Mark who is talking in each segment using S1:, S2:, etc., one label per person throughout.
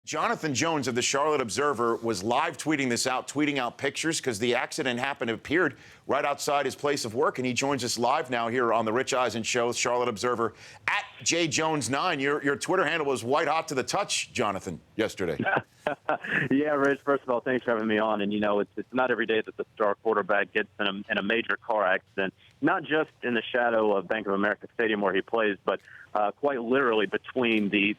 S1: Jonathan Jones of the Charlotte Observer was live tweeting this out, tweeting out pictures because the accident appeared right outside his place of work. And he joins us live now here on the Rich Eisen Show, Charlotte Observer, at JJones9. Your Twitter handle was white hot to the touch, Jonathan, yesterday.
S2: Yeah, Rich, first of all, thanks for having me on. And, you know, it's not every day that the star quarterback gets in a major car accident, not just in the shadow of Bank of America Stadium where he plays, but quite literally between the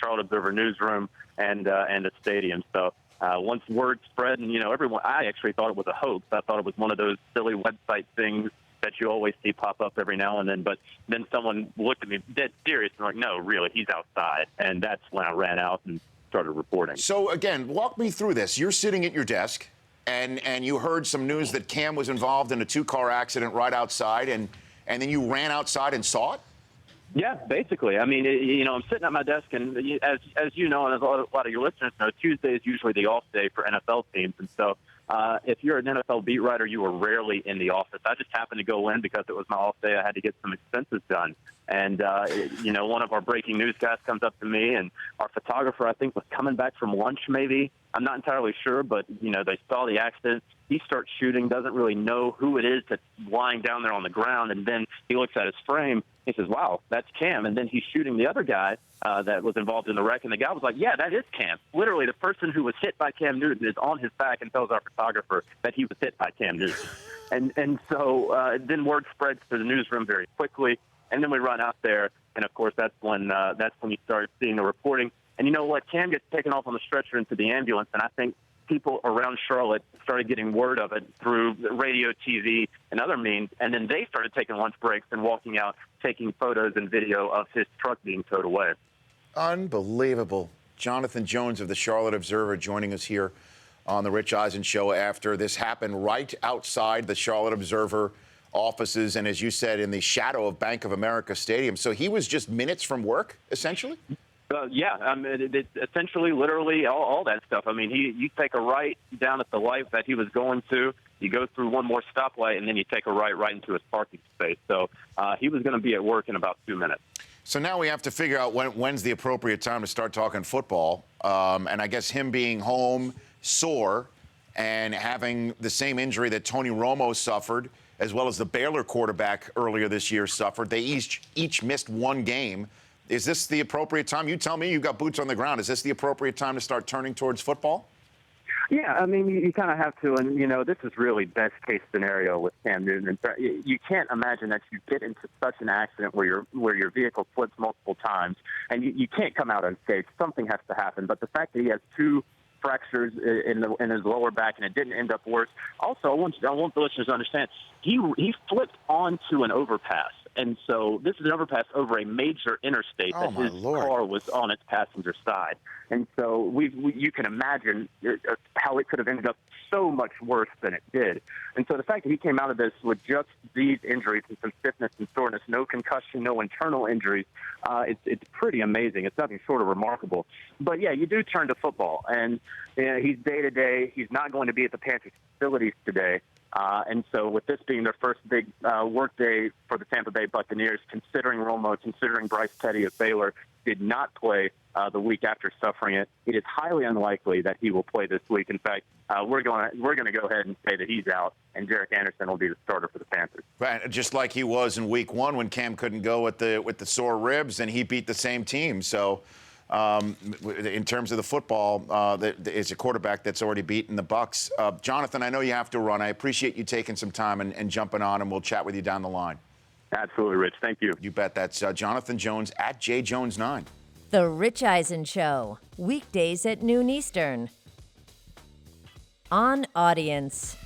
S2: Charlotte Observer newsroom and the stadium. So once word spread, and, you know, I actually thought it was a hoax. I thought it was one of those silly website things that you always see pop up every now and then. But then someone looked at me dead serious and like, no, really, he's outside. And that's when I ran out and started reporting.
S1: So, again, walk me through this. You're sitting at your desk, and you heard some news that Cam was involved in a two-car accident right outside, and then you ran outside and saw it?
S2: Yeah, basically. I mean, you know, I'm sitting at my desk, and as you know, and as a lot of your listeners know, Tuesday is usually the off day for NFL teams. And so if you're an NFL beat writer, you are rarely in the office. I just happened to go in because it was my off day. I had to get some expenses done. And, you know, one of our breaking news guys comes up to me, and our photographer, I think, was coming back from lunch maybe. I'm not entirely sure, but, you know, they saw the accident. He starts shooting, doesn't really know who it is that's lying down there on the ground, and then he looks at his frame. He says, wow, that's Cam. And then he's shooting the other guy that was involved in the wreck, and the guy was like, yeah, that is Cam. Literally, the person who was hit by Cam Newton is on his back and tells our photographer that he was hit by Cam Newton. and so then word spreads to the newsroom very quickly, and then we run out there, and, of course, that's when you start seeing the reporting. And you know what? Cam gets taken off on the stretcher into the ambulance, and I think people around Charlotte started getting word of it through radio, TV, and other means, and then they started taking lunch breaks and walking out, taking photos and video of his truck being towed away.
S1: Unbelievable. Jonathan Jones of the Charlotte Observer joining us here on the Rich Eisen Show after this happened right outside the Charlotte Observer offices and, as you said, in the shadow of Bank of America Stadium. So he was just minutes from work, essentially?
S2: Yeah, I mean, it's essentially, literally, all that stuff. I mean, you take a right down at the light that he was going to, you go through one more stoplight, and then you take a right into his parking space. So he was going to be at work in about 2 minutes.
S1: So now we have to figure out when's the appropriate time to start talking football. And I guess him being home, sore, and having the same injury that Tony Romo suffered, as well as the Baylor quarterback earlier this year suffered. They each missed one game. Is this the appropriate time? You tell me, you've got boots on the ground. Is this the appropriate time to start turning towards football?
S2: Yeah, I mean, you kind of have to. And, you know, this is really best-case scenario with Cam Newton. You can't imagine that you get into such an accident where your vehicle flips multiple times, and you can't come out unscathed. Something has to happen. But the fact that he has two fractures in his lower back, and it didn't end up worse. Also, I want the listeners to understand, he flipped onto an overpass. And so this is an overpass over a major interstate that his car was on its passenger side. And so you can imagine how it could have ended up so much worse than it did. And so the fact that he came out of this with just these injuries and some stiffness and soreness, no concussion, no internal injuries, it's pretty amazing. It's nothing short of remarkable. But, yeah, you do turn to football. And he's day-to-day. He's not going to be at the Panthers facilities today. And so with this being their first big work day for the Tampa Bay Buccaneers, considering Romo, considering Bryce Petty of Baylor did not play the week after suffering it, it is highly unlikely that he will play this week. In fact, we're going to go ahead and say that he's out, and Derek Anderson will be the starter for the Panthers.
S1: Right, just like he was in Week 1 when Cam couldn't go with the sore ribs, and he beat the same team. So in terms of the football, it's a quarterback that's already beaten the Bucs. Jonathan, I know you have to run. I appreciate you taking some time and jumping on, and we'll chat with you down the line.
S2: Absolutely, Rich. Thank you.
S1: You bet. That's Jonathan Jones at JJones9.
S3: The Rich Eisen Show, weekdays at noon Eastern. On Audience.